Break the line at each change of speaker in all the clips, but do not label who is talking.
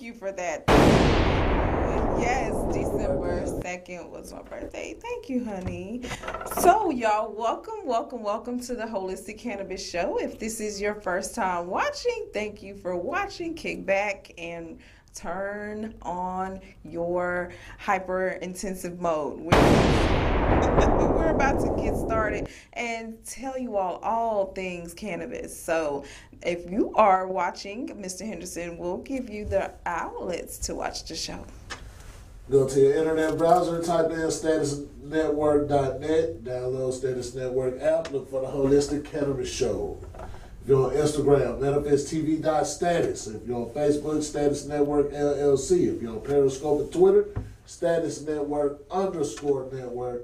you for that. Yes, December 2nd was my birthday. Thank you, honey. So, y'all, welcome to the Holistic Cannabis Show. If this is your first time watching, thank you for watching. Kick back and turn on your hyper intensive mode. We're about to get started and tell you all things cannabis. So, if you are watching, Mr. Henderson will give you the outlets to watch the show.
Go to your internet browser, type in statusnetwork.net, download Status Network app, look for the Holistic Cannabis Show. If you're on Instagram, manifesttv.status. If you're on Facebook, Status Network LLC. If you're on Periscope and Twitter, Status Network_network.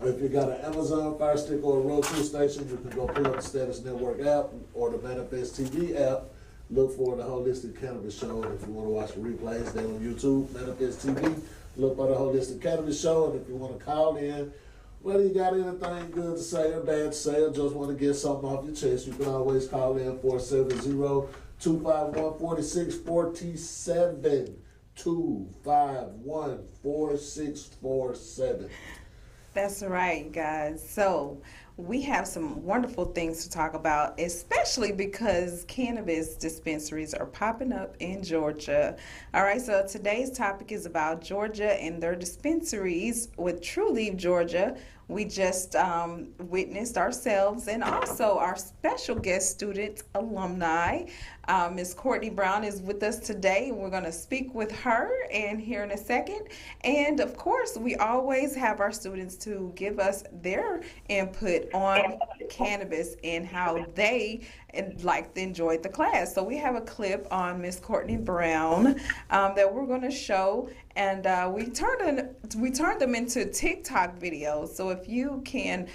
If you got an Amazon Fire Stick or a Roku station, you can go pull up the Status Network app or the Manifest TV app. Look for the Holistic Cannabis Show. And if you want to watch the replays, they're on YouTube, Manifest TV. Look for the Holistic Cannabis Show. And if you want to call in, whether you got anything good to say or bad to say or just want to get something off your chest, you can always call in 470-251-4647. 251-4647.
That's right, guys. So we have some wonderful things to talk about, especially because cannabis dispensaries are popping up in Georgia. All right, so today's topic is about Georgia and their dispensaries with True Leaf Georgia. We just witnessed ourselves and also our special guest student alumni. Ms. Courtney Brown is with us today, and we're going to speak with her and here in a second. And of course, we always have our students to give us their input on cannabis and how they enjoyed the class. So we have a clip on Ms. Courtney Brown that we're going to show, and we turned them into TikTok videos. So if you can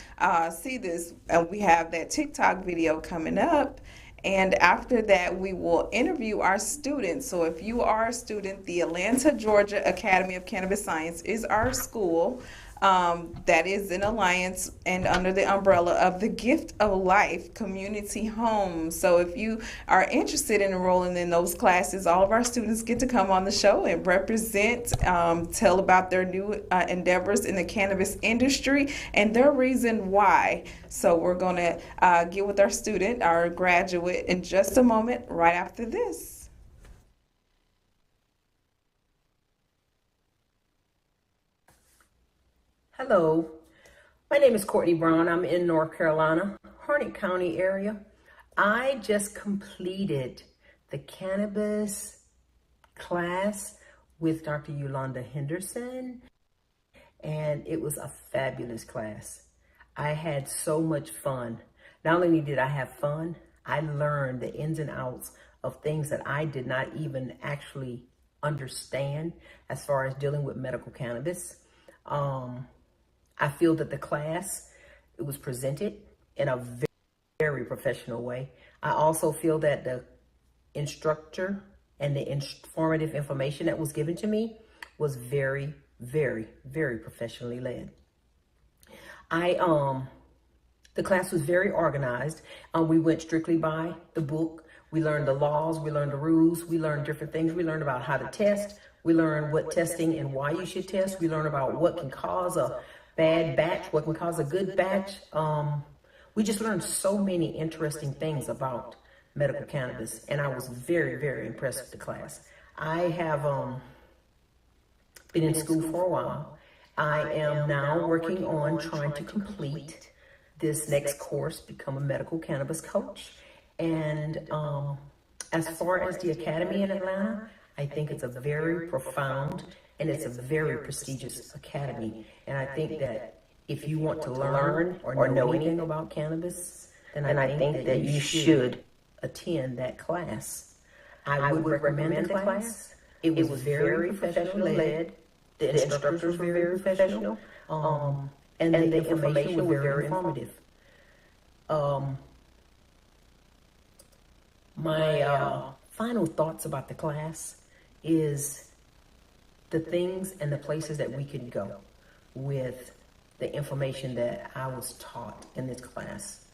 see this, we have that TikTok video coming up. And after that, we will interview our students. So if you are a student, the Atlanta, Georgia Academy of Cannabis Science is our school. That is in alliance and under the umbrella of the Gift of Life Community Home. So if you are interested in enrolling in those classes, all of our students get to come on the show and represent, tell about their new endeavors in the cannabis industry and their reason why. So we're going to get with our student, our graduate, in just a moment, right after this.
Hello, my name is Courtney Brown. I'm in North Carolina, Harnett County area. I just completed the cannabis class with Dr. Yolanda Henderson, and it was a fabulous class. I had so much fun. Not only did I have fun, I learned the ins and outs of things that I did not even actually understand as far as dealing with medical cannabis. I feel that the class, it was presented in a very professional way. I also feel that the instructor and the informative information that was given to me was very, very, very professionally led. The class was very organized. We went strictly by the book. We learned the laws, we learned the rules, we learned different things. We learned about how to test. We learned what testing and why you should test. We learned about what can cause a bad batch, what can cause a good batch. We just learned so many interesting things about medical cannabis, and I was very, very impressed with the class. I have been in school for a while. I am now working on trying to complete this next course, become a medical cannabis coach. And as far as the academy in Atlanta, I think it's a very profound and it's a very prestigious academy. And I think that if you want to learn or know anything about cannabis, then I think that you should attend that class. I would recommend the class. It was very professionally led. The instructors were very professional. And the information was very informative. My final thoughts about the class is the things and the places that we could go with the information that I was taught in this class.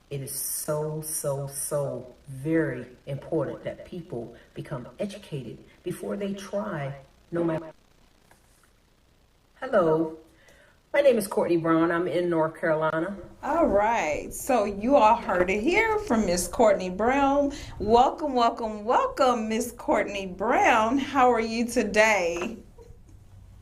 It is so very important that people become educated before they try, no matter. Hello, my name is Courtney Brown. I'm in North Carolina.
All right. So you all heard it here from Miss Courtney Brown. Welcome, welcome, welcome, Miss Courtney Brown. How are you today?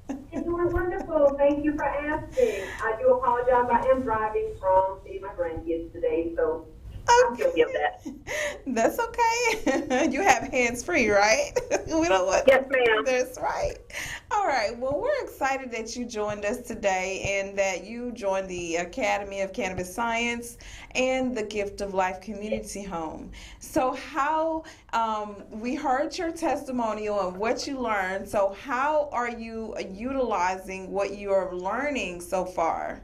I'm doing wonderful. Thank you for asking. I do apologize. I am driving from seeing my grandkids today, so I'm guilty of that.
That's okay. You have hands free, right? We don't want.
Yes, ma'am.
That's right. All right. Well, we're excited that you joined us today and that you joined the Academy of Cannabis Science and the Gift of Life Community Home. So, how we heard your testimonial and what you learned. So, how are you utilizing what you are learning so far?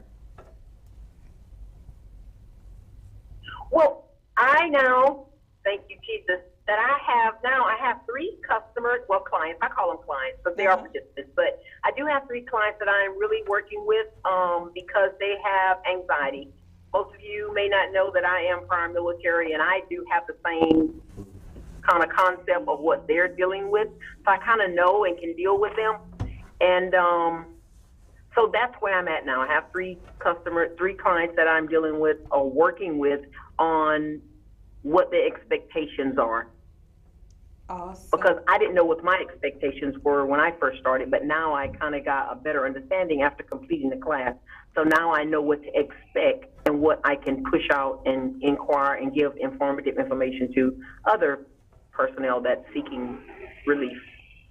Well, I now, thank you, Jesus, that I have 3 customers, well, clients. I call them clients, but they are participants. But I do have 3 clients that I'm really working with because they have anxiety. Most of you may not know that I am prior military, and I do have the same kind of concept of what they're dealing with. So I kind of know and can deal with them. And so that's where I'm at now. I have 3 clients that I'm dealing with or working with on what the expectations are.
Awesome.
Because I didn't know what my expectations were when I first started, but now I kind of got a better understanding after completing the class. So now I know what to expect and what I can push out and inquire and give informative information to other personnel that's seeking relief.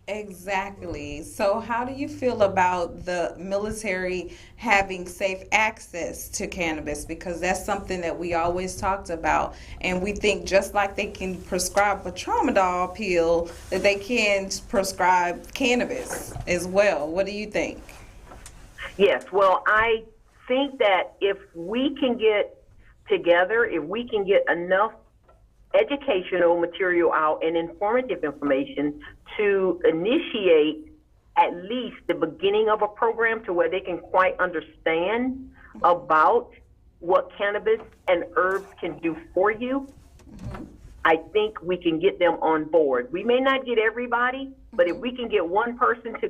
Exactly. So how do you feel about the military having safe access to cannabis? Because that's something that we always talked about. And we think just like they can prescribe a tramadol pill, that they can prescribe cannabis as well. What do you think?
Yes. Well, I think that if we can get together, if we can get enough educational material out and informative information to initiate at least the beginning of a program to where they can quite understand about what cannabis and herbs can do for you, I think we can get them on board. We may not get everybody, but if we can get one person to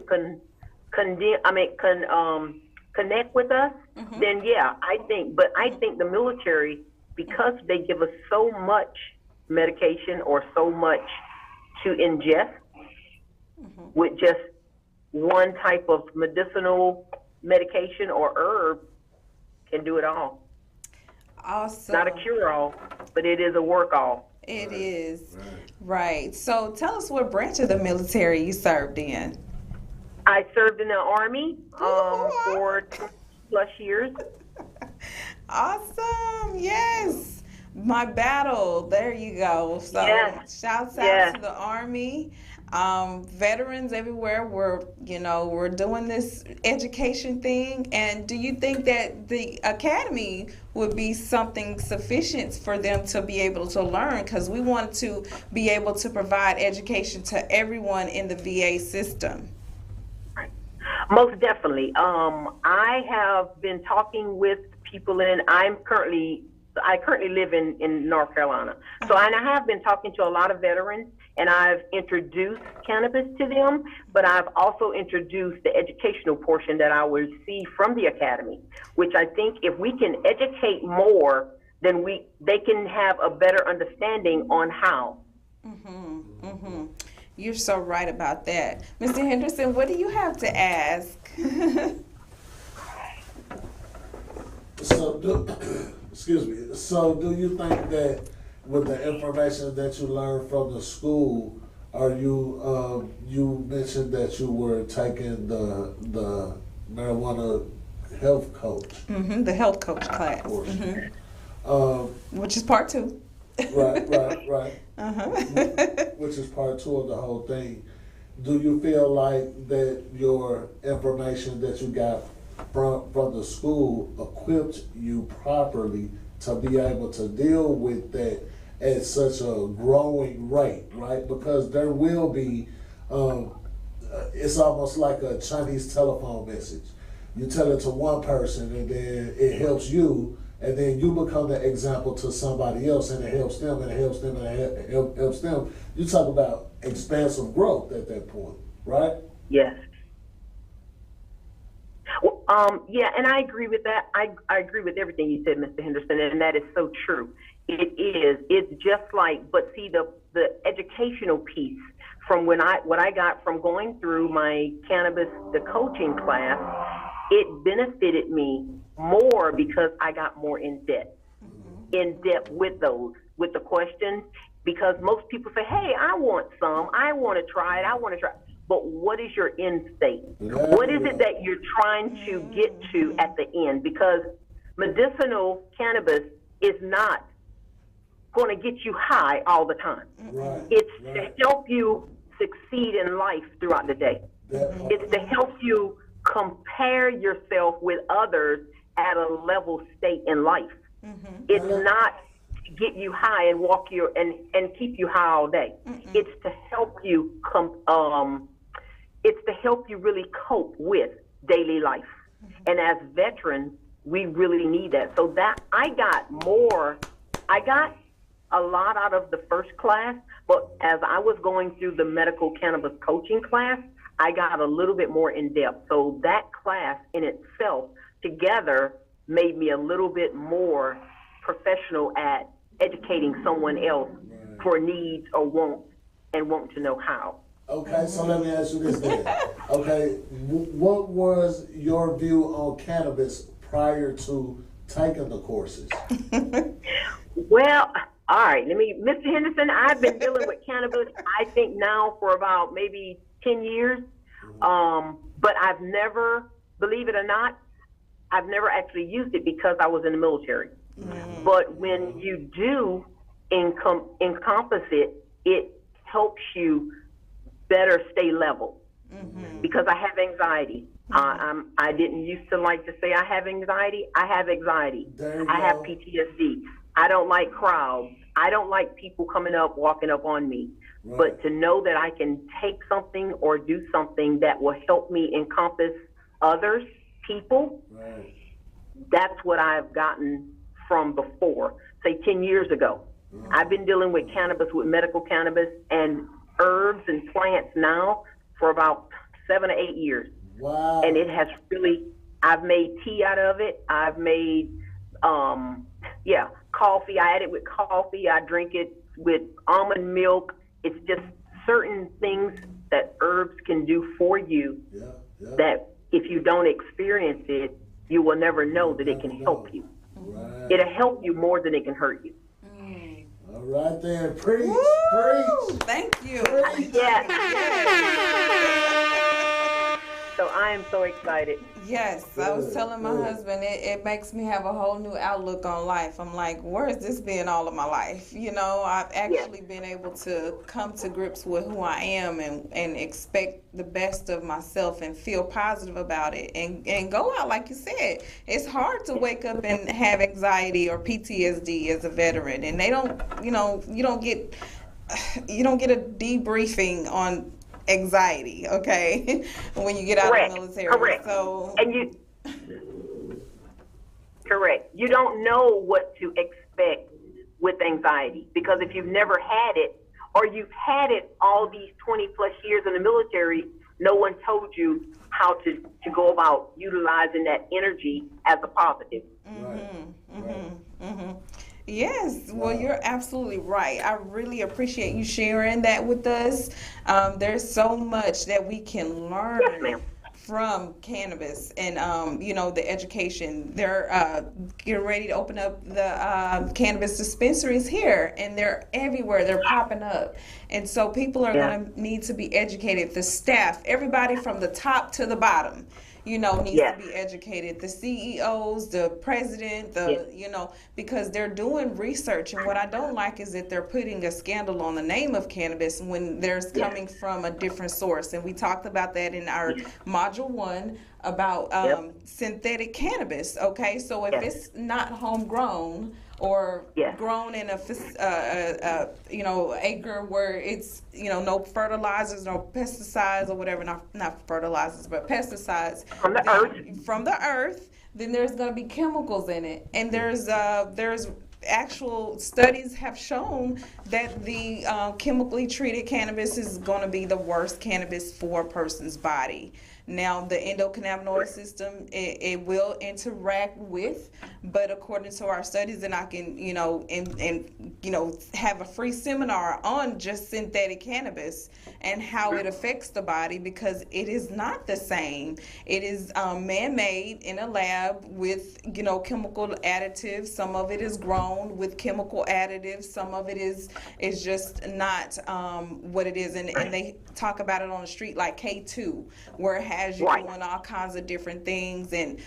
connect with us, then yeah, I think the military, because they give us so much medication or so much to ingest with just one type of medicinal medication or herb, can do it all.
Awesome.
Not a cure-all, but it is a work-all.
It is. Right. So tell us what branch of the military you served in.
I served in the Army for 20+ years.
Awesome. Yes. My battle. There you go. So shouts out to the Army. Veterans everywhere we're doing this education thing. And do you think that the academy would be something sufficient for them to be able to learn? Because we want to be able to provide education to everyone in the VA system.
Most definitely. I have been talking with people, and I currently live in North Carolina. So and I have been talking to a lot of veterans, and I've introduced cannabis to them, but I've also introduced the educational portion that I will receive from the academy, which I think if we can educate more, then they can have a better understanding on how.
You're so right about that. Mr. Henderson, what do you have to ask?
Excuse me. So do you think that with the information that you learned from the school, are you you mentioned that you were taking the marijuana health coach?
The health coach class. Which is part 2.
Right. Which is part 2 of the whole thing. Do you feel like that your information that you got from the school equipped you properly to be able to deal with that at such a growing rate, right? Because there will be, it's almost like a Chinese telephone message. You tell it to one person and then it helps you, and then you become the example to somebody else, and it helps them, and it helps them, and it helps them. You talk about expansive growth at that point, right?
Yes. Well, yeah, and I agree with that. I agree with everything you said, Mr. Henderson, and that is so true. It is. It's just like, but see, the educational piece from what I got from going through my the coaching class, it benefited me more because I got more in depth with the questions, because most people say, hey, I want to try it, but what is your end state? What is it that you're trying to get to at the end? Because medicinal cannabis is not going to get you high all the time.
Right.
It's to help you succeed in life throughout the day. It's to help you compare yourself with others at a level state in life. It's not to get you high and walk you and keep you high all day. It's to help you it's to help you really cope with daily life. And as veterans, we really need that. So that I got a lot out of the first class, but as I was going through the medical cannabis coaching class, I got a little bit more in depth. So that class in itself together made me a little bit more professional at educating someone else for needs or wants and want to know how.
Okay, so let me ask you this then. Okay, what was your view on cannabis prior to taking the courses?
Well, all right, Mr. Henderson, I've been dealing with cannabis, I think now for about maybe 10 years. But I've never, believe it or not, I've never actually used it because I was in the military. But when you do encompass it, it helps you better stay level. Because I have anxiety. I didn't used to like to say I have anxiety. I have anxiety. I have PTSD. I don't like crowds. I don't like people walking up on me. Right. But to know that I can take something or do something that will help me encompass others, people, that's what I've gotten from before, say 10 years ago. I've been dealing with cannabis, with medical cannabis and herbs and plants now for about 7 or 8 years.
Wow.
And it has really, I've made tea out of it. I've made, coffee. I add it with coffee. I drink it with almond milk. It's just certain things that herbs can do for you that if you don't experience it, you will never know that it can help you.
Right.
It'll help you more than it can hurt you.
All right there. Preach.
Woo!
Preach.
Thank you.
Preach.
So I am so excited.
Yes, I was telling my husband it makes me have a whole new outlook on life. I'm like, where has this been all of my life? You know, I've actually been able to come to grips with who I am and expect the best of myself and feel positive about it and go out like you said. It's hard to wake up and have anxiety or PTSD as a veteran, and they don't, you don't get a debriefing on anxiety, okay, when you get out of the military.
Correct.
So,
and you don't know what to expect with anxiety, because if you've never had it, or you've had it all these 20 plus years in the military, no one told you how to go about utilizing that energy as a positive.
Yes, well, you're absolutely right. I really appreciate you sharing that with us. There's so much that we can learn from cannabis and, the education. They're getting ready to open up the cannabis dispensaries here, and they're everywhere. They're popping up. And so people are going to need to be educated. The staff, everybody from the top to the bottom, needs to be educated. The CEOs, the president, because they're doing research. And what I don't like is that they're putting a scandal on the name of cannabis when there's coming from a different source. And we talked about that in our module 1 about synthetic cannabis. Okay, so if it's not homegrown or
Yes.
grown in a acre where it's no fertilizers, no pesticides or whatever, not fertilizers but pesticides
From the earth.
from the earth, then there's going to be chemicals in it, and there's actual studies have shown that the chemically treated cannabis is going to be the worst cannabis for a person's body. Now, the endocannabinoid system, it will interact with, but according to our studies, and I can, have a free seminar on just synthetic cannabis and how it affects the body, because it is not the same. It is man-made in a lab with, chemical additives. Some of it is grown with chemical additives. Some of it is just not what it is. And they talk about it on the street like K2, where it has you doing all kinds of different things, and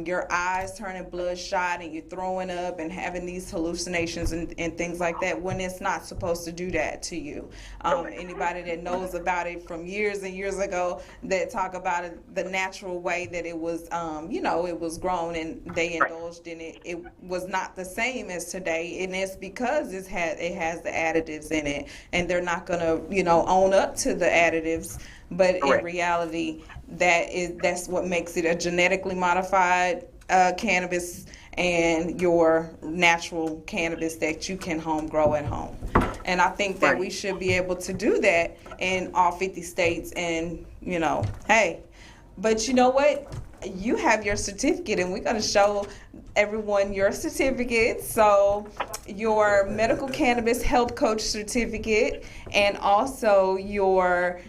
your eyes turning bloodshot, and you're throwing up and having these hallucinations and things like that, when it's not supposed to do that to you. Anybody that knows about it from years and years ago, that talk about it the natural way that it was, it was grown and they indulged in it, it was not the same as today, and it's because it has the additives in it, and they're not gonna, own up to the additives. But in reality, that's what makes it a genetically modified cannabis and your natural cannabis that you can home grow at home. And I think that we should be able to do that in all 50 states. And, hey, but you know what? You have your certificate, and we're going to show everyone your certificate. So your medical cannabis health coach certificate, and also your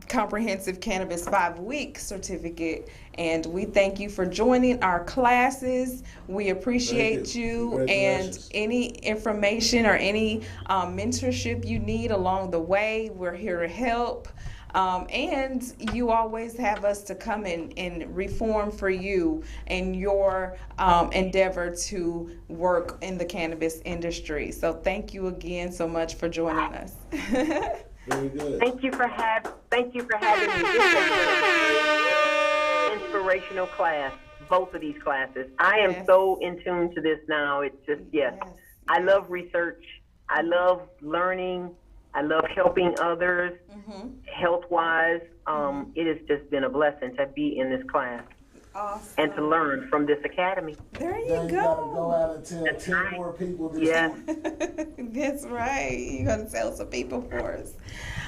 comprehensive cannabis 5-week certificate. And we thank you for joining our classes. We appreciate you, and any information or any mentorship you need along the way, we're here to help. And you always have us to come in and reform for you in your endeavor to work in the cannabis industry. So thank you again so much for joining us.
Very good.
Thank you for having me. This is an inspirational class, both of these classes. I am so in tune to this now. It's just, I love research. I love learning. I love helping others health-wise. It has just been a blessing to be in this class.
Awesome.
And to learn from this academy.
There you
Now you
go.
gotta go out and tell 10 more people this week.
That's right. You're going to tell some people for us.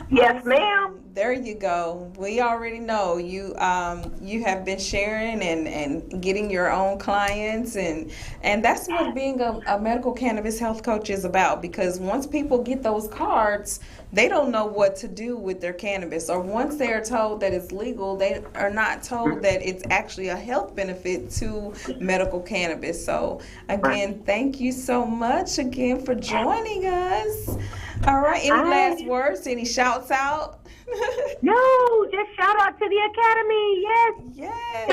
Yes, ma'am.
There you go. We already know you have been sharing and getting your own clients, and that's what being a medical cannabis health coach is about, because once people get those cards, they don't know what to do with their cannabis, or once they are told that it's legal, they are not told that it's actually a health benefit to medical cannabis. So again, thank you so much again for joining us. All right, any last words, any shouts out?
No, just shout out to the academy.
Yes.
Yes.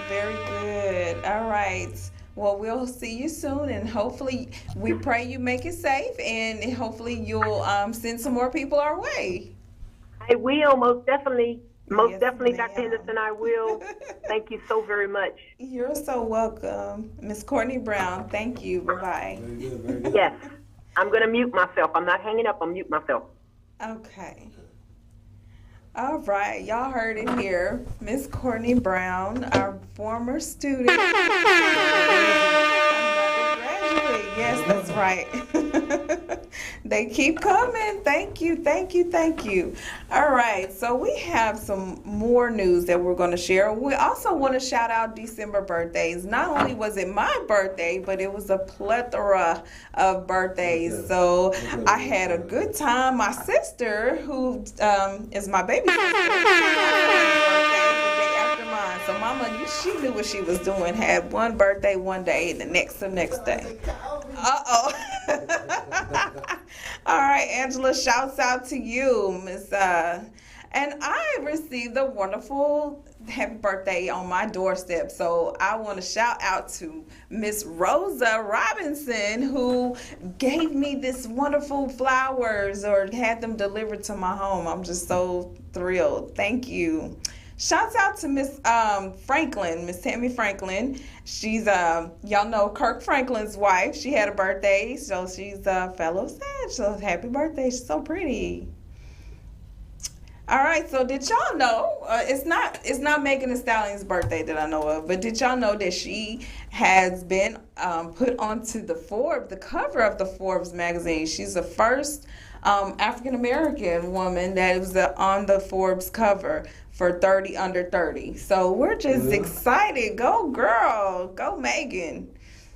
Very good. All right. Well, we'll see you soon, and hopefully we pray you make it safe, and hopefully you'll send some more people our way.
I will, most definitely.
Yes,
Definitely,
ma'am.
Dr. Henderson, I will. Thank you so very much.
You're so welcome. Miss Courtney Brown, thank you. Bye-bye.
Very good, very good.
Yes, I'm going to mute myself. I'm not hanging up. I'll mute myself.
Okay. All right. Y'all heard it here. Miss Courtney Brown, our former student. Another graduate. Yes, that's right. They keep coming. Thank you, thank you, thank you. All right, so we have some more news that we're going to share. We also want to shout out December birthdays. Not only was it my birthday, but it was a plethora of birthdays. So I had a good time. My sister, who is my baby sister, so Mama, she knew what she was doing. Had one birthday one day and the next day. Uh-oh. All right, Angela, shouts out to you, Miss. And I received a wonderful happy birthday on my doorstep. So I want to shout out to Miss Rosa Robinson, who gave me this wonderful flowers or had them delivered to my home. I'm just so thrilled. Thank you. Shouts out to Miss Franklin, Miss Tammy Franklin. She's y'all know Kirk Franklin's wife. She had a birthday, so she's a fellow Sag. So happy birthday! She's so pretty. All right, so did y'all know it's not Megan Thee Stallion's birthday that I know of, but did y'all know that she has been put onto the cover of the Forbes magazine? She's the first African American woman that was on the Forbes cover for 30 under 30. So we're just excited. Go girl, go Megan.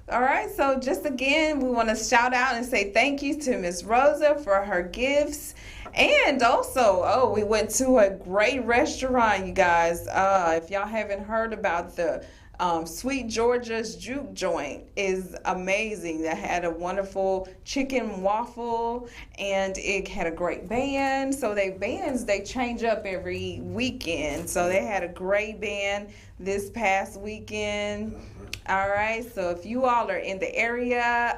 All right, so just again, we want to shout out and say thank you to Miss Rosa for her gifts. And also, we went to a great restaurant, you guys. If y'all haven't heard about the Sweet Georgia's Juke Joint, is amazing. That had a wonderful chicken waffle, and it had a great band. So they change up every weekend. So they had a great band this past weekend. All right, so if you all are in the area,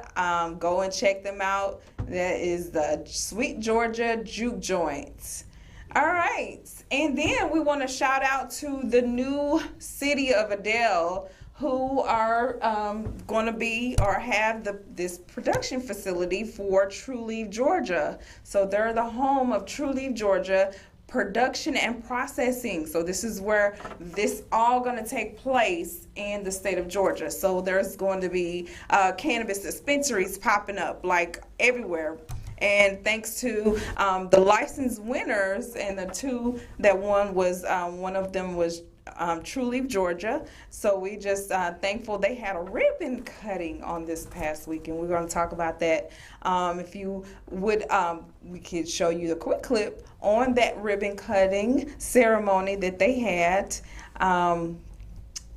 go and check them out. That is the Sweet Georgia Juke Joint. All right, and then we want to shout out to the new city of Adele, who are going to be or have this production facility for True Leaf Georgia. So they're the home of True Leaf Georgia production and processing. So this is where this all going to take place in the state of Georgia. So there's going to be cannabis dispensaries popping up like everywhere. And thanks to the license winners, and the two that won was one of them was True Leaf Georgia. So we just thankful they had a ribbon cutting on this past weekend. We're going to talk about that. If you would, we could show you the quick clip on that ribbon cutting ceremony that they had.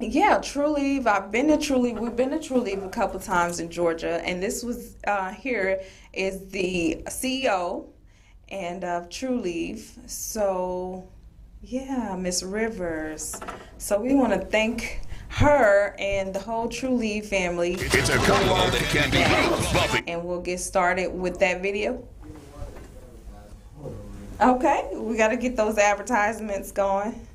Yeah, True Leaf. I've been to True Leaf. We've been to True Leaf a couple times in Georgia, and this was here is the CEO and of True Leaf. So yeah, Miss Rivers. So we want to thank her and the whole True Leaf family.
It's a combo that can be bumping.
And we'll get started with that video. Okay, we got to get those advertisements going.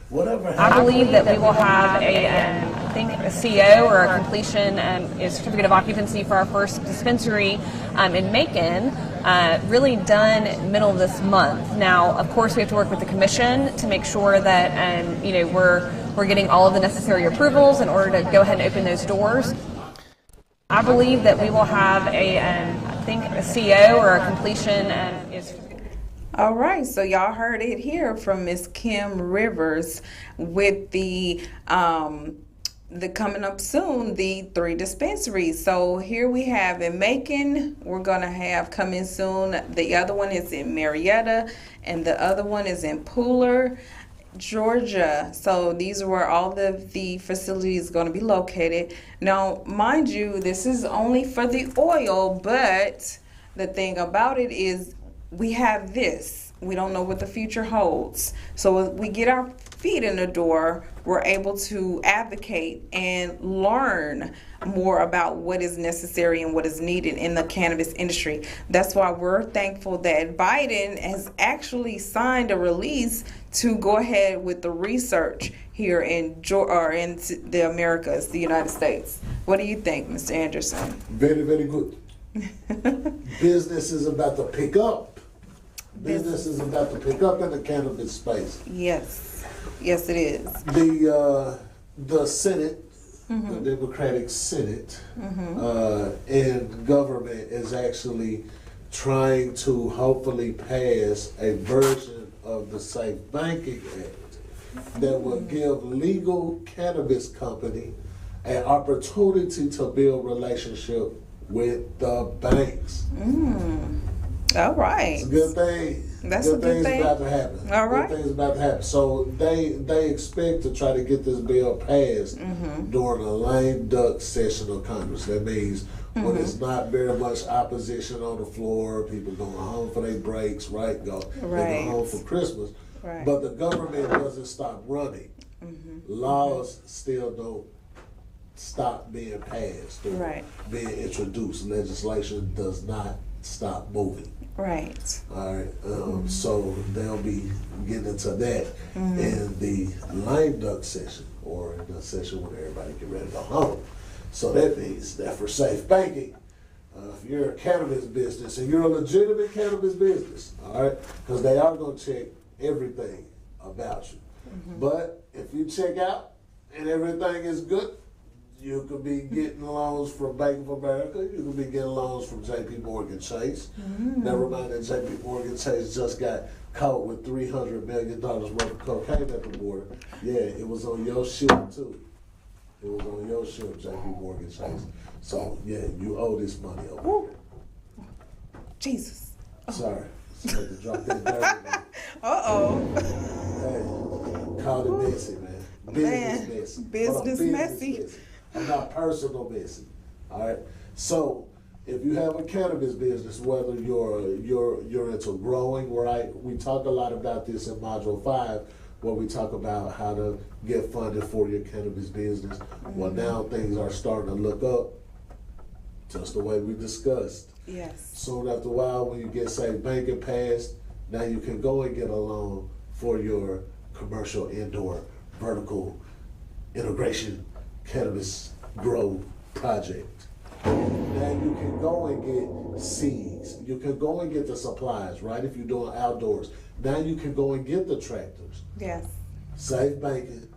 Whatever
I believe that we will have a CO or a completion a certificate of occupancy for our first dispensary in Macon, really done middle of this month. Now, of course, we have to work with the commission to make sure that we're getting all of the necessary approvals in order to go ahead and open those doors. I believe that we will have a CO or a completion
All right, so y'all heard it here from Miss Kim Rivers with the coming up soon, the 3 dispensaries. So here we have in Macon, we're gonna have coming soon. The other one is in Marietta, and the other one is in Pooler, Georgia. So these are where all the facilities going to be located. Now, mind you, this is only for the oil, but the thing about it is we have this. We don't know what the future holds. So if we get our feet in the door, we're able to advocate and learn more about what is necessary and what is needed in the cannabis industry. That's why we're thankful that Biden has actually signed a release to go ahead with the research here in the Americas, the United States. What do you think, Mr. Anderson?
Very, very good. Business is about to pick up. Business is about to pick up in the cannabis space.
Yes, yes, it is.
The Senate, the Democratic Senate, and government is actually trying to hopefully pass a version of the Safe Banking Act that will give legal cannabis company an opportunity to build relationship with the banks.
All right.
It's a good thing.
That's a good thing.
About to happen.
All right.
Good things about to happen. So they expect to try to get this bill passed during a lame duck session of Congress. That means when it's not very much opposition on the floor, people going home for their breaks, right? They go home for Christmas.
Right.
But the government doesn't stop running. Laws still don't stop being passed or being introduced. Legislation does not stop moving.
Right.
All right. So they'll be getting into that in the lame duck session, or in the session when everybody get ready to go home. So that means that for safe banking, if you're a cannabis business and you're a legitimate cannabis business, all right, because they are going to check everything about you. But if you check out and everything is good, you could be getting loans from Bank of America. You could be getting loans from J.P. Morgan Chase. Never mind that J.P. Morgan Chase just got caught with $300 million worth of cocaine at the border. Yeah, it was on your ship too. It was on your ship, J.P. Morgan Chase. So yeah, you owe this money over.
Jesus.
Sorry. So to drop that dirty. Hey, call it messy, man. Business messy.
Business messy.
I'm not personal messy. All right. So if you have a cannabis business, whether you're into growing, right? We talk a lot about this in Module 5, where we talk about how to get funded for your cannabis business. Well, now things are starting to look up, just the way we discussed.
Yes.
Soon after a while, when you get safe banking passed, now you can go and get a loan for your commercial indoor vertical integration cannabis grow project. Now you can go and get seeds. You can go and get the supplies, right? If you're doing outdoors. Now you can go and get the tractors.
Yes.
Safe banking.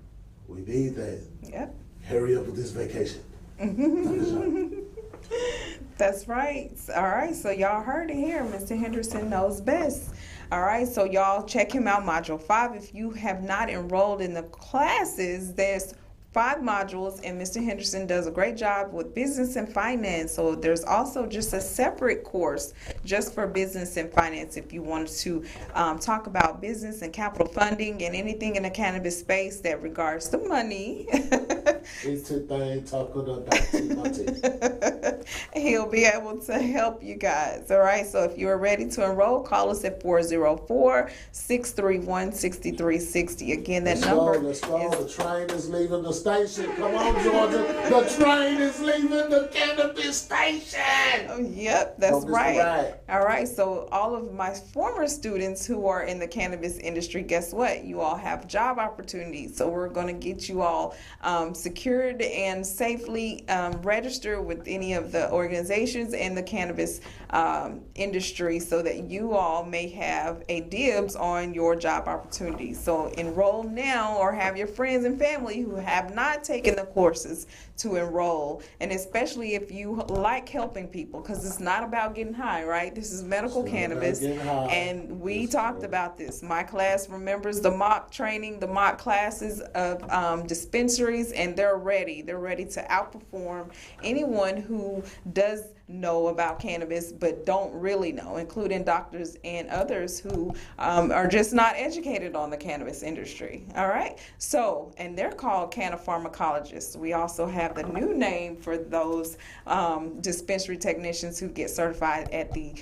We need that.
Yep.
Hurry up with this vacation.
That's right. All right. So y'all heard it here. Mr. Henderson knows best. All right. So y'all check him out. Module 5. If you have not enrolled in the classes, there's 5 modules, and Mr. Henderson does a great job with business and finance. So there's also just a separate course just for business and finance if you want to talk about business and capital funding and anything in the cannabis space that regards to money. He'll be able to help you guys. All right. So if you're ready to enroll, call us at 404-631-6360. Again, that number.
Let's go. The train is leaving the station. Come on, Georgia. The train is leaving the cannabis station.
Oh, yep, that's right. All right. So all of my former students who are in the cannabis industry, guess what? You all have job opportunities. So we're going to get you all secured and safely registered with any of the organizations in the cannabis industry so that you all may have a dibs on your job opportunities. So enroll now, or have your friends and family who have not taken the courses to enroll, and especially if you like helping people, because it's not about getting high, right? This is medical cannabis, and we talked about this. My class remembers the mock training, the mock classes of dispensaries, and they're ready to outperform anyone who does know about cannabis but don't really know, including doctors and others who are just not educated on the cannabis industry. All right. So, and they're called pharmacologists. We also have the new name for those dispensary technicians who get certified at the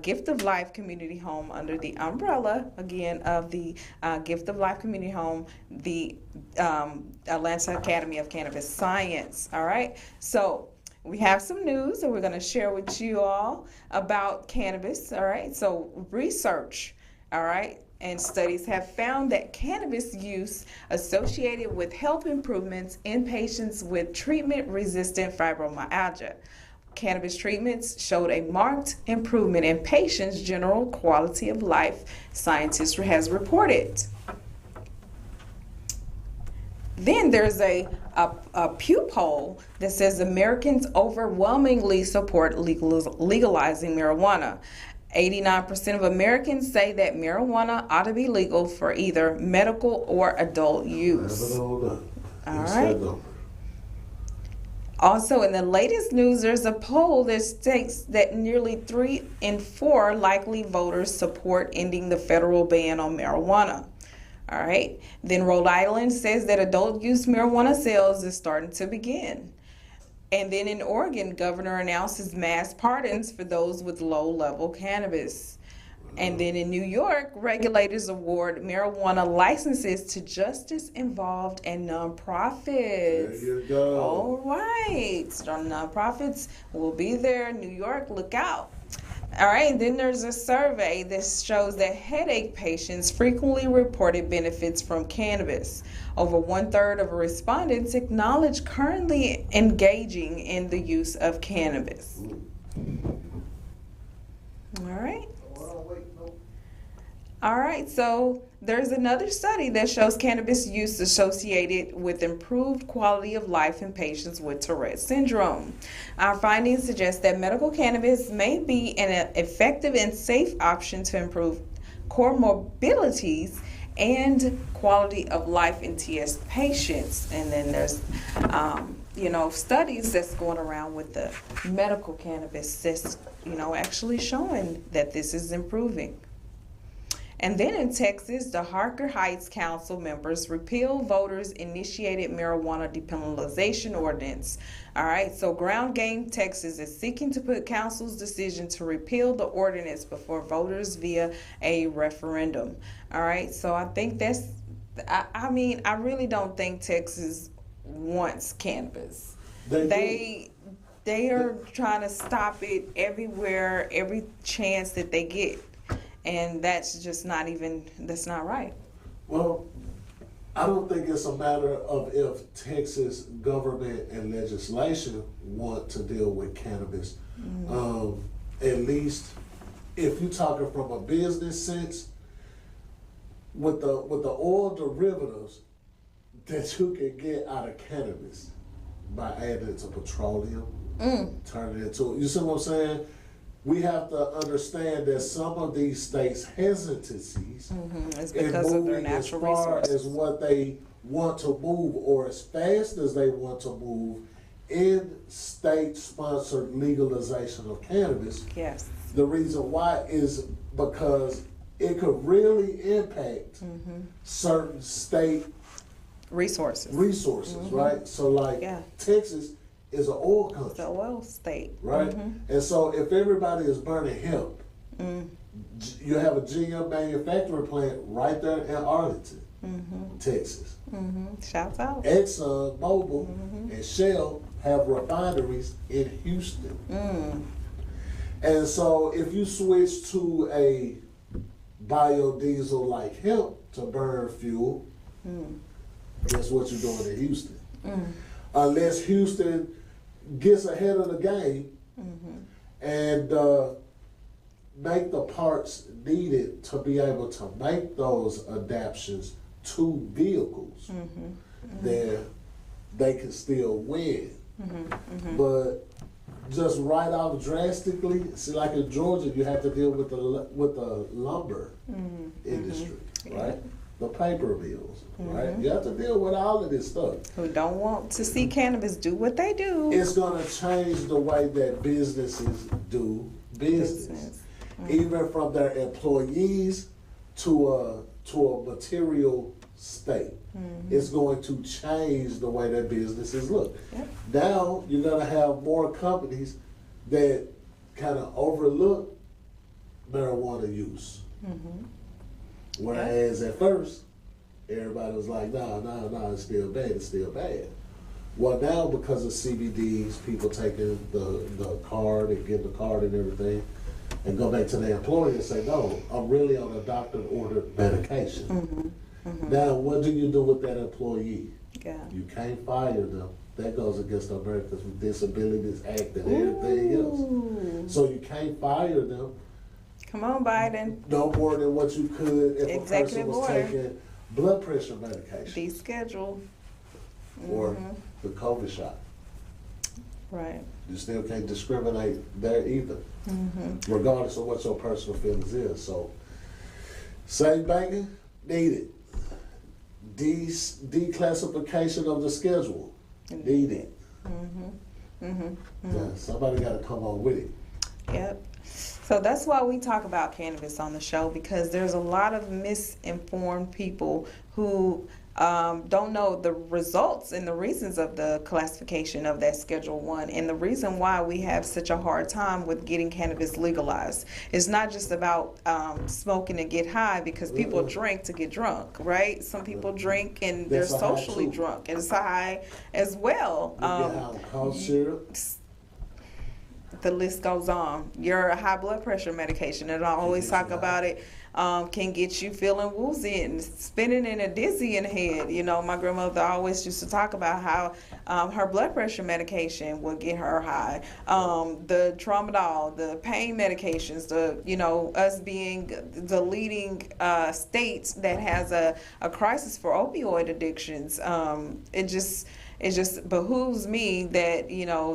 Gift of Life Community Home under the umbrella, again, of the Gift of Life Community Home, the Atlanta Academy of Cannabis Science. All right. So we have some news that we're going to share with you all about cannabis. All right. So research, all right, and studies have found that cannabis use associated with health improvements in patients with treatment-resistant fibromyalgia. Cannabis treatments showed a marked improvement in patients' general quality of life, scientists has reported. Then there's a Pew poll that says Americans overwhelmingly support legalizing marijuana. 89% of Americans say that marijuana ought to be legal for either medical or adult use. All right. Also, in the latest news, there's a poll that states that nearly 3 in 4 likely voters support ending the federal ban on marijuana. All right. Then Rhode Island says that adult use marijuana sales is starting to begin. And then in Oregon, governor announces mass pardons for those with low-level cannabis. And then in New York, regulators award marijuana licenses to justice-involved and nonprofits.
There you go.
All right. So nonprofits will be there. New York, look out. All right, then there's a survey that shows that headache patients frequently reported benefits from cannabis. Over 1/3 of respondents acknowledge currently engaging in the use of cannabis. All right. All right, so there's another study that shows cannabis use associated with improved quality of life in patients with Tourette syndrome. Our findings suggest that medical cannabis may be an effective and safe option to improve comorbidities and quality of life in TS patients. And then there's, studies that's going around with the medical cannabis that's, actually showing that this is improving. And then in Texas, the Harker Heights Council members repeal voters initiated marijuana depenalization ordinance. All right, so Ground Game Texas is seeking to put council's decision to repeal the ordinance before voters via a referendum. All right, so I think I really don't think Texas wants cannabis. They are trying to stop it everywhere, every chance that they get. And that's just that's not right.
Well, I don't think it's a matter of if Texas government and legislation want to deal with cannabis. At least if you're talking from a business sense, with the oil derivatives that you can get out of cannabis by adding it to petroleum, turning it into, you see what I'm saying? We have to understand that some of these states' hesitancies
is because of their natural resources.
As what they want to move, or as fast as they want to move, in state-sponsored legalization of cannabis.
Yes.
The reason why is because it could really impact certain state
resources,
right? So, like Texas is an oil country.
It's an oil state.
Right? And so if everybody is burning hemp, you have a GM manufacturing plant right there in Arlington, Texas.
Shouts out.
Exxon, Mobil, and Shell have refineries in Houston. And so if you switch to a biodiesel like hemp to burn fuel, guess what you're doing in Houston? Unless Houston gets ahead of the game and make the parts needed to be able to make those adaptations to vehicles, then they can still win. But just right off drastically, see, like in Georgia, you have to deal with the lumber industry, right? The paper mills, right? You have to deal with all of this stuff.
Who don't want to see cannabis do what they do.
It's going to change the way that businesses do business. Even from their employees to a material state. It's going to change the way that businesses look. Now you're going to have more companies that kind of overlook marijuana use. Whereas at first, everybody was like, no, it's still bad. Well, now because of CBDs, people taking the card and getting the card and everything, and go back to their employer and say, no, I'm really on a doctor-ordered medication. Now, what do you do with that employee? You can't fire them. That goes against the Americans with Disabilities Act and everything else. So you can't fire them.
Come on, Biden.
No more than what you could if a person was taking blood pressure medication.
Deschedule.
Or the COVID shot.
Right.
You still can't discriminate there either, regardless of what your personal feelings is. So, safe banking, needed. Declassification of the schedule, needed. Yeah, somebody got to come on with it.
Yep. So that's why we talk about cannabis on the show, because there's a lot of misinformed people who don't know the results and the reasons of the classification of that Schedule 1 and the reason why we have such a hard time with getting cannabis legalized. It's not just about smoking to get high, because people drink to get drunk, right? Some people drink and they're socially drunk, and it's a high as well.
Cough syrup.
the list goes on. Your high blood pressure medication, and I always talk about it, can get you feeling woozy and spinning in a dizzy in the head. You know, my grandmother always used to talk about how her blood pressure medication would get her high. The tramadol, the pain medications, us being the leading state that has a crisis for opioid addictions. It just behooves me that,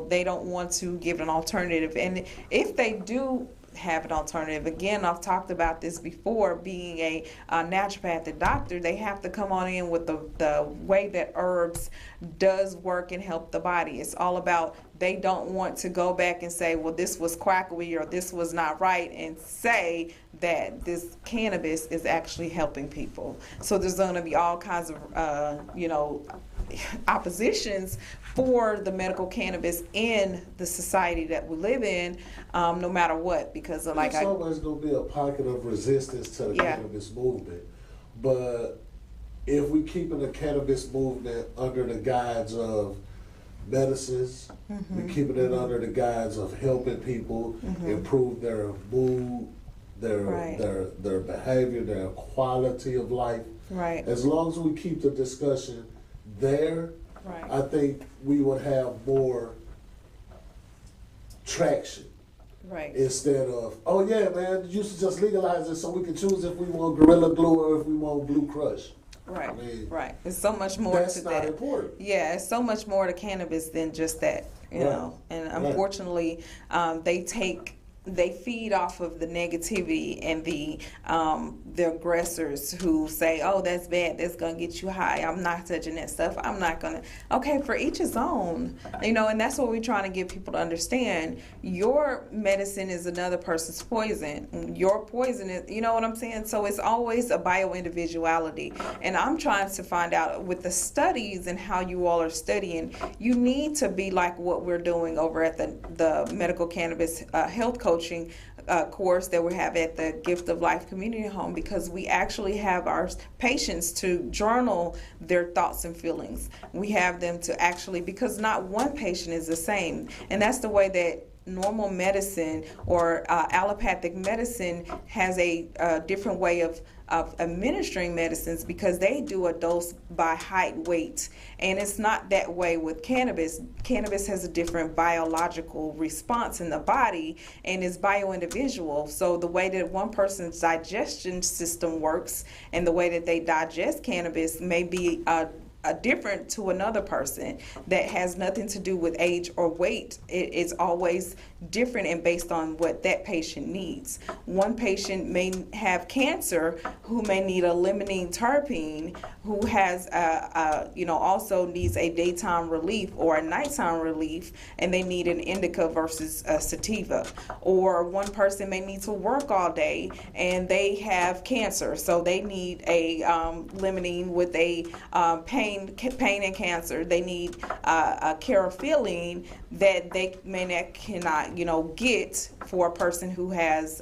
they don't want to give an alternative. And if they do have an alternative, again, I've talked about this before, being a naturopathic doctor, they have to come on in with the way that herbs does work and help the body. It's all about, they don't want to go back and say, well, this was quackery or this was not right, and say that this cannabis is actually helping people. So there's going to be all kinds of, oppositions for the medical cannabis in the society that we live in, no matter what, because
there's always going to be a pocket of resistance to the cannabis movement. But if we keep the cannabis movement under the guise of medicines, we keeping it under the guise of helping people improve their mood, their behavior, their quality of life.
Right.
As long as we keep the discussion there, I think we would have more traction.
Right.
Instead of, oh yeah, man, you should just legalize it so we can choose if we want Gorilla Glue or if we want Blue Crush.
Right.
I mean,
right. There's so much more to that.
That's not important.
Yeah, it's so much more to cannabis than just that, you know. And unfortunately, they feed off of the negativity and the aggressors who say, oh, that's bad, that's gonna get you high, I'm not touching that stuff, I'm not gonna. Okay, for each his own, and that's what we're trying to get people to understand. Your medicine is another person's poison. Your poison is, you know what I'm saying? So it's always a bio-individuality, and I'm trying to find out with the studies and how you all are studying, you need to be like what we're doing over at the medical cannabis health coaching course that we have at the Gift of Life Community Home, because we actually have our patients to journal their thoughts and feelings. We have them to actually, because not one patient is the same, and that's the way that normal medicine or allopathic medicine has a different way of administering medicines, because they do a dose by height, weight, and it's not that way with cannabis. Cannabis has a different biological response in the body, and is bio-individual. So the way that one person's digestion system works and the way that they digest cannabis may be different to another person. That has nothing to do with age or weight. It's always different and based on what that patient needs. One patient may have cancer who may need a limonene terpene, who has also needs a daytime relief or a nighttime relief, and they need an indica versus a sativa. Or one person may need to work all day and they have cancer, so they need a limonene with a pain and cancer. They need a carafilline that they cannot get for a person who has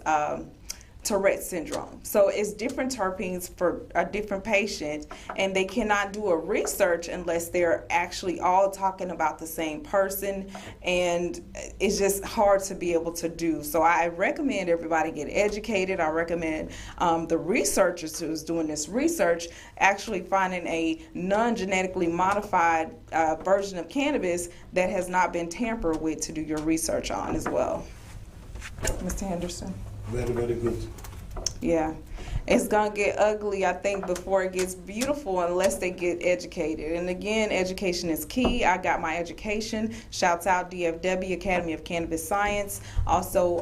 Tourette syndrome. So it's different terpenes for a different patient, and they cannot do a research unless they're actually all talking about the same person, and it's just hard to be able to do. So I recommend everybody get educated. I recommend the researchers who's doing this research actually finding a non-genetically modified version of cannabis that has not been tampered with to do your research on as well. Mr. Henderson?
Very, very good.
Yeah. It's going to get ugly, I think, before it gets beautiful unless they get educated. And again, education is key. I got my education. Shouts out DFW, Academy of Cannabis Science. Also,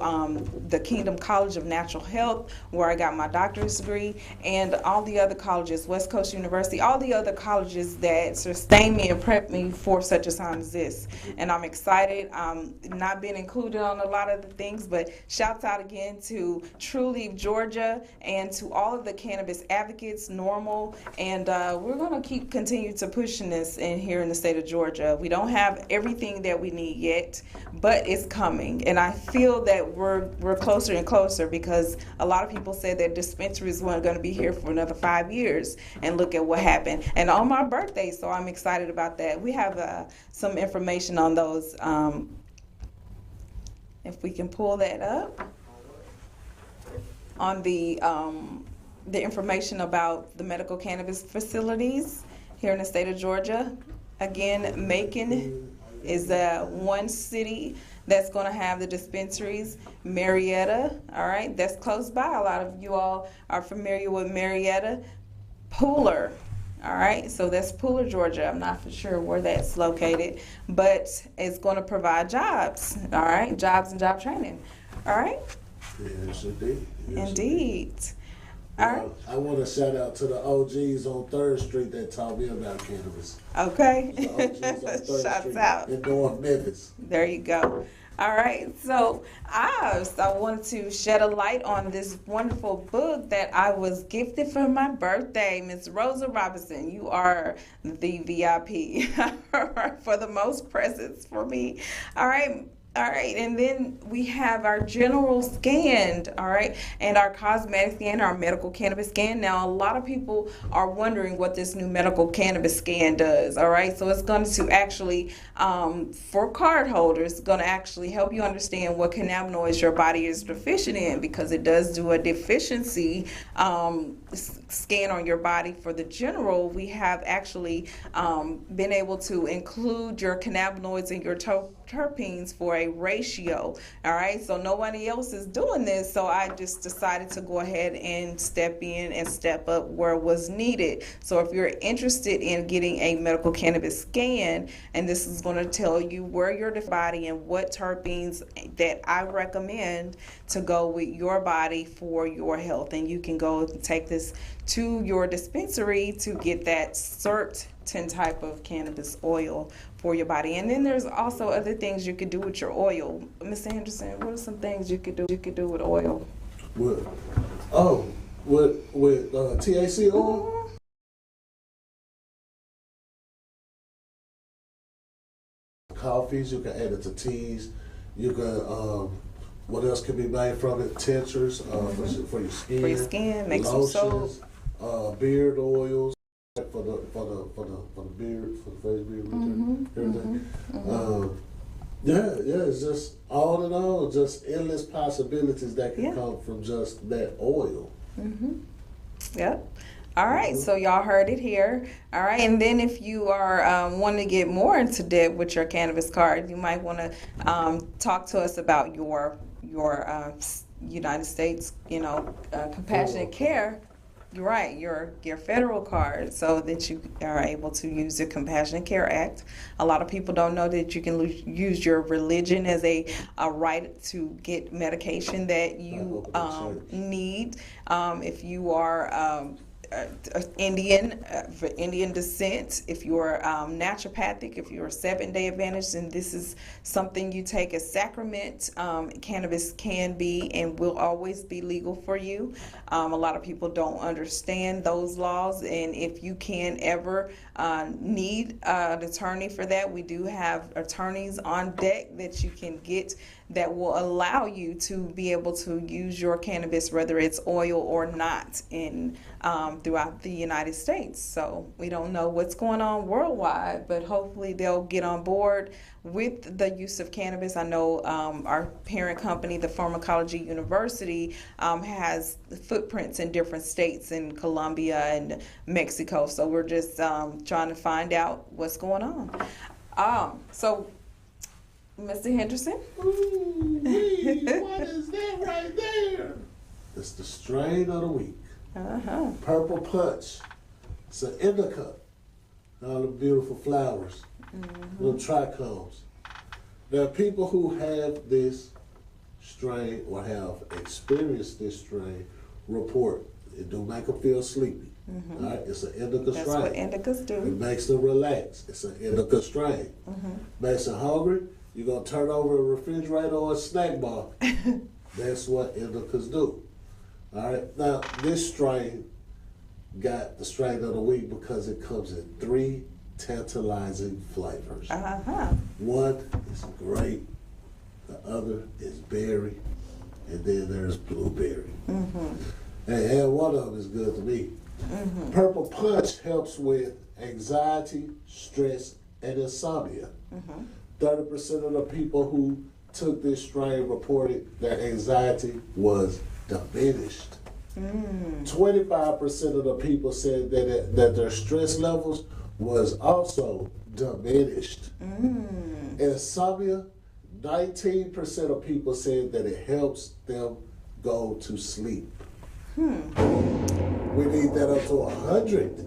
the Kingdom College of Natural Health, where I got my doctorate degree. And all the other colleges, West Coast University, all the other colleges that sustain me and prep me for such a time as this. And I'm excited. Not being included on a lot of the things, but shouts out again to True Leaf Georgia and to all of the cannabis advocates, Normal, and we're going to continue to pushing this in here in the state of Georgia. We don't have everything that we need yet, but it's coming, and I feel that we're closer and closer, because a lot of people said that dispensaries weren't going to be here for another 5 years, and look at what happened. And on my birthday, so I'm excited about that. We have some information on those If we can pull that up on the information about the medical cannabis facilities here in the state of Georgia. Again, Macon is one city that's going to have the dispensaries. Marietta, all right, that's close by. A lot of you all are familiar with Marietta. Pooler, all right, so that's Pooler, Georgia. I'm not for sure where that's located, but it's going to provide jobs, all right, jobs and job training, all right?
Yes, indeed. Yes,
Indeed. All right.
I want to shout out to the OGs on 3rd Street that taught me about cannabis.
Okay.
The OGs on 3rd
Shouts
Street
out.
in North Memphis.
There you go. All right. So I wanted to shed a light on this wonderful book that I was gifted for my birthday. Miss Rosa Robinson, you are the VIP for the most presents for me. All right. All right, and then we have our general scan, all right, and our cosmetic scan, our medical cannabis scan. Now, a lot of people are wondering what this new medical cannabis scan does, all right? So it's going to actually, for card holders, going to actually help you understand what cannabinoids your body is deficient in, because it does do a deficiency scan on your body. For the general, we have actually been able to include your cannabinoids and your terpenes for a ratio. All right, so nobody else is doing this, so I just decided to go ahead and step in and step up where it was needed. So if you're interested in getting a medical cannabis scan, and this is going to tell you where your body and what terpenes that I recommend to go with your body for your health, and you can go and take this to your dispensary to get that certain type of cannabis oil for your body. And then there's also other things you could do with your oil. Mr. Henderson, what are some things you could do with oil?
With THC oil? Coffees, you can add it to teas. You can, what else can be made from it? Tinctures for your skin.
For your skin, make some soap.
Beard oils for the beard, for the face beard, everything. Yeah, it's just all in all, just endless possibilities that can come from just that oil.
Yep. All right, so y'all heard it here. All right, and then if you are wanting to get more into depth with your cannabis card, you might want to talk to us about your United States, compassionate care. You're right, your federal card, so that you are able to use the Compassionate Care Act. A lot of people don't know that you can use your religion as a right to get medication that you need. If you are Indian, for Indian descent, if you're naturopathic, if you're 7-day Adventist, and this is something you take as sacrament, cannabis can be and will always be legal for you. A lot of people don't understand those laws, and if you can ever need an attorney for that, we do have attorneys on deck that you can get that will allow you to be able to use your cannabis, whether it's oil or not, in throughout the United States. So we don't know what's going on worldwide, but hopefully they'll get on board with the use of cannabis. I know our parent company, the Pharmacology University, has footprints in different states in Colombia and Mexico. So we're just trying to find out what's going on. So Mr. Henderson?
Ooh, what is that right there? It's the strain of the week. Purple Punch. It's an indica. All the beautiful flowers. Little trichomes. There are people who have this strain or have experienced this strain report. It do make them feel sleepy. All right? It's an indica strain.
That's what indicas do.
It makes them relax. It's an indica strain. Makes them hungry. You're going to turn over a refrigerator or a snack bar. That's what indicas do. All right. Now, this strain got the strain of the week because it comes in 3 tantalizing flavors. One is grape, the other is berry, and then there's blueberry. And one of them is good to me. Purple Punch helps with anxiety, stress, and insomnia. 30% of the people who took this strain reported that anxiety was diminished. 25% of the people said that their stress levels was also diminished. Insomnia, 19% of people said that it helps them go to sleep. We need that up to 100.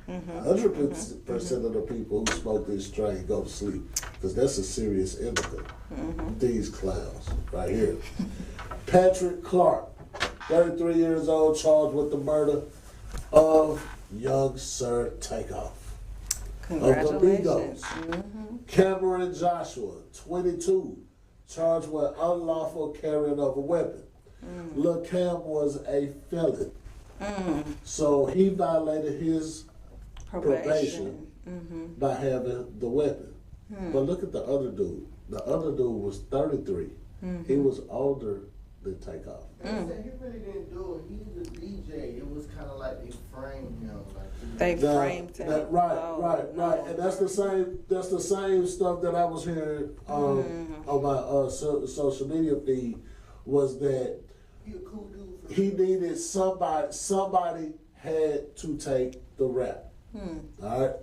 100% of the people who smoke this strain go to sleep, because that's a serious indicator. These clowns right here. Patrick Clark, 33 years old, charged with the murder of young Sir Takeoff of the
Congratulations.
Migos. Cameron Joshua, 22, charged with unlawful carrying of a weapon. Lil Cam was a felon, so he violated his probation by having the weapon. But look at the other dude. The other dude was 33. He was older than Takeoff.
He really didn't do it. He was a DJ. It was kind of like they framed him.
They framed him.
Right. And that's the same stuff that I was hearing on my social media feed, was that
He a cool dude.
he needed somebody had to take the rap. All right.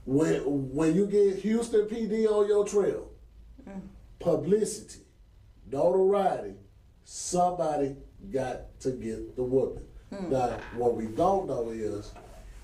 When you get Houston PD on your trail, publicity, notoriety, somebody got to get the whooping. Now, what we don't know is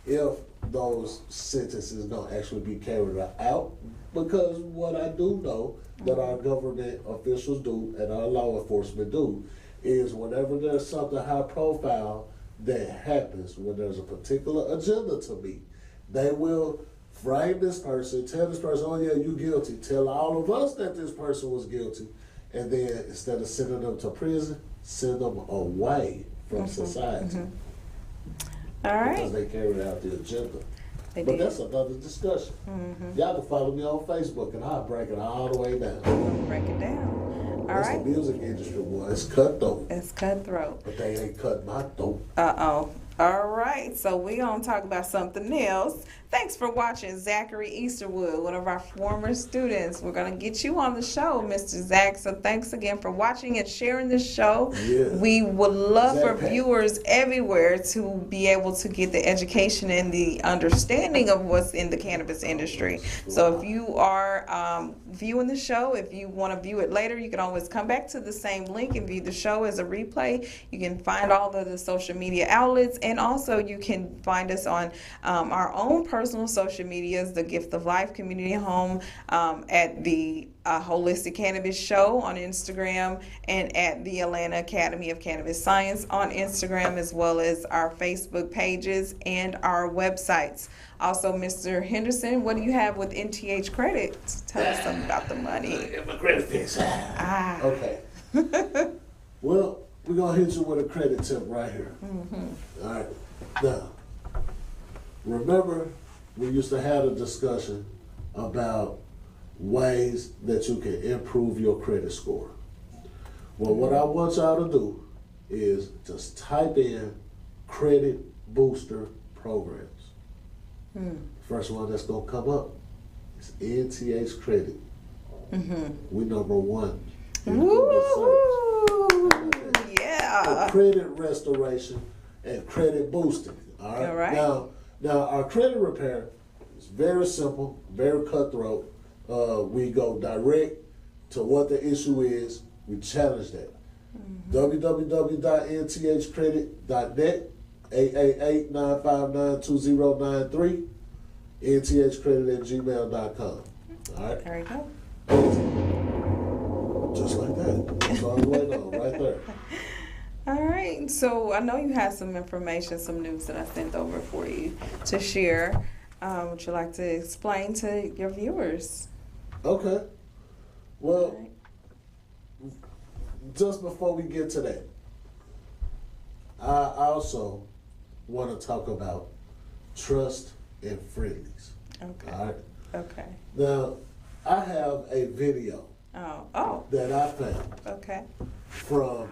if those sentences don't actually be carried out, because what I do know that our government officials do and our law enforcement do is whenever there's something high profile that happens, when there's a particular agenda to meet, they will frame this person, tell this person, oh yeah, you guilty, tell all of us that this person was guilty, and then instead of sending them to prison, send them away from society.
All right.
Because they carried out the agenda.
They
But
did.
that's another discussion. Y'all can follow me on Facebook and I'll break it all the way down.
Break it down. All
That's
right.
the music industry, boy. It's cutthroat.
It's cutthroat.
But they ain't cut my throat.
Uh-oh. All right, so we're going to talk about something else. Thanks for watching, Zachary Easterwood, one of our former students. We're going to get you on the show, Mr. Zach. So thanks again for watching and sharing this show.
Yeah.
We would love
Zach
for
Pat.
viewers everywhere to be able to get the education and the understanding of what's in the cannabis industry. So if you are viewing the show, if you want to view it later, you can always come back to the same link and view the show as a replay. You can find all of the social media outlets, and also you can find us on our own personal social medias, the Gift of Life Community Home, at the Holistic Cannabis Show on Instagram, and at the Atlanta Academy of Cannabis Science on Instagram, as well as our Facebook pages and our websites. Also, Mr. Henderson, what do you have with NTH Credit? Tell us something about the money.
My credit fix. Okay. Well, we're going to hit you with a credit tip right here. All right. Now, remember we used to have a discussion about ways that you can improve your credit score. Well, what I want y'all to do is just type in credit booster programs. First one that's going to come up is NTH Credit. We number one in Google search.
Woo! Yeah.
Credit restoration and credit boosting. All right.
All right.
Now our credit repair is very simple, very cutthroat. We go direct to what the issue is. We challenge that. www.nthcredit.net, 888-959-2093, nthcredit@gmail.com. All right.
There you go.
Just like that. That's all the way on, right there.
All right. So I know you have some information, some news that I sent over for you to share. Would you like to explain to your viewers?
Okay. Well, just before we get to that, I also want to talk about trust and friendlies.
Okay.
All right.
Okay.
Now, I have a video
Oh.
that I found
Okay.
from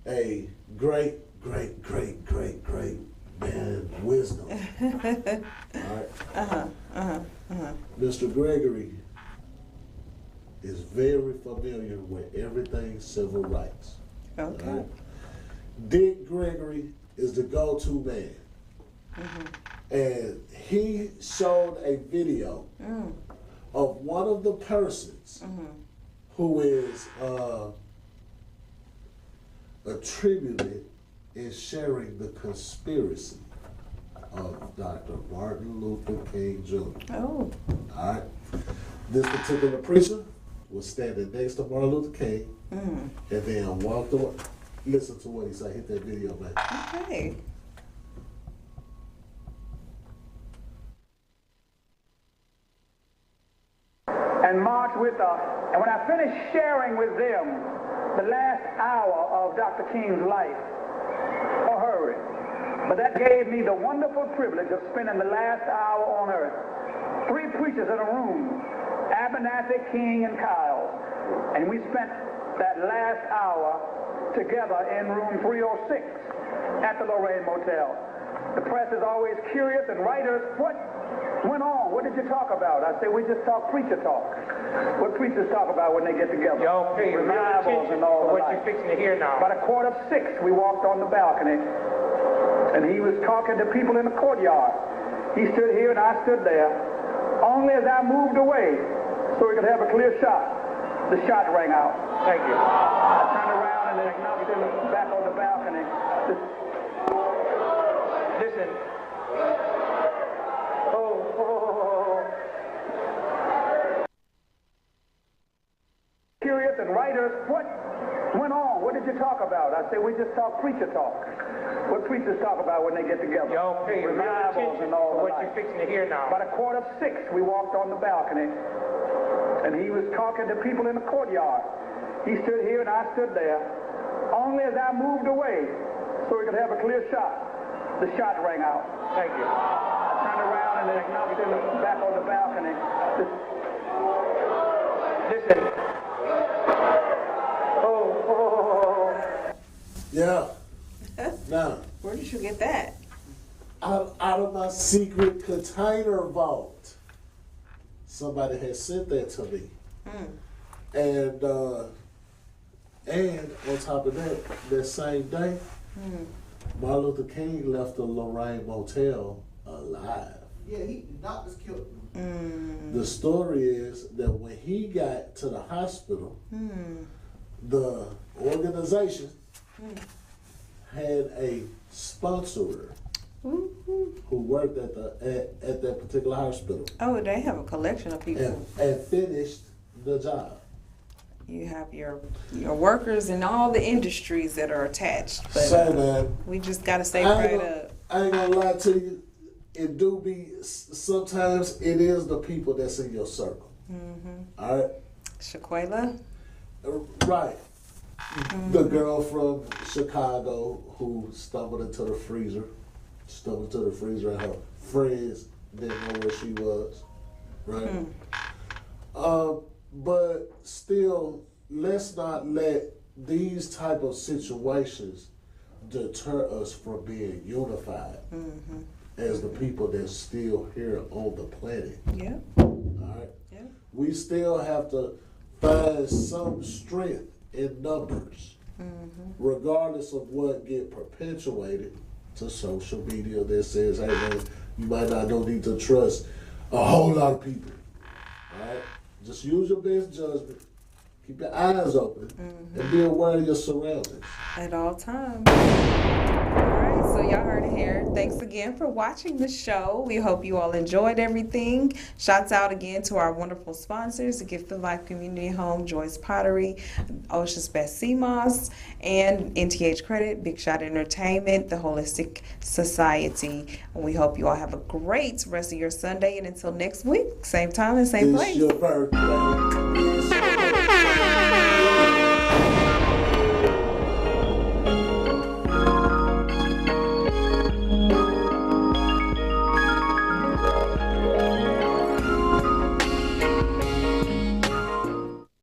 a great man of wisdom. All right. Mr. Gregory is very familiar with everything civil rights.
Okay.
Right? Dick Gregory is the go-to man. And he showed a video of one of the persons who is attributed in sharing the conspiracy of Dr. Martin Luther King Jr.
Oh.
All right. This particular preacher was standing next to Martin Luther King and then walked away. Listen to what he said. Hit that video, man.
Okay.
And march with us. And when I finished sharing with them the last hour of Dr. King's life, or hurry, but that gave me the wonderful privilege of spending the last hour on earth. 3 preachers in a room, Abernathy, King, and Kyle. And we spent that last hour together in room 306 at the Lorraine Motel. The press is always curious, and writers, what went on? What did you talk about? I say, we just talk preacher talk. What preachers talk about when they get together?
Y'all pay real
Revivals
attention
and all
to
the
what
like.
you're fixing to hear now.
About 5:45, we walked on the balcony, and he was talking to people in the courtyard. He stood here and I stood there. Only as I moved away, so we could have a clear shot, the shot rang out.
Thank you.
I turned around and then knocked him back on the balcony.
Listen.
Curious, and writers, what went on? What did you talk about? I say, we just talk preacher talk. What preachers talk about when they get together?
Y'all pay real
Revivals
attention
and all
to
the
what
like.
you're fixing to hear now.
About 5:45, we walked on the balcony, and he was talking to people in the courtyard. He stood here and I stood there. Only as I moved away, so we could have a clear shot, the shot rang out.
Thank you.
I turned around and then knocked him back on the balcony.
Listen.
Yeah. Now,
Where did you get that?
out of my secret container vault, somebody had sent that to me. And on top of that same day, Martin Luther King left the Lorraine Motel alive.
Yeah, the doctors killed him.
The story is that when he got to the hospital, the organization had a sponsor who worked at that particular hospital.
Oh, they have a collection of people.
And finished the job.
You have your workers in all the industries that are attached. But
So, man,
we just got to stay prayed up.
I ain't gonna lie to you. It do be, sometimes it is the people that's in your circle. All right?
Shaquela?
Right. The girl from Chicago who stumbled into the freezer and her friends didn't know where she was. Right? But still, let's not let these type of situations deter us from being unified as the people that's still here on the planet.
Yeah.
All right?
Yeah.
We still have to find some strength in numbers, regardless of what get perpetuated to social media that says, hey man, you might not need to trust a whole lot of people. All right? Just use your best judgment. Keep your eyes open and be aware of your surroundings.
At all times. All right, so y'all heard it here. Thanks again for watching the show. We hope you all enjoyed everything. Shouts out again to our wonderful sponsors, the Gift of Life Community Home, Joyce Pottery, Ocean's Best Sea Moss, and NTH Credit, Big Shot Entertainment, the Holistic Society. And we hope you all have a great rest of your Sunday. And until next week, same time and same place.
It's your birthday.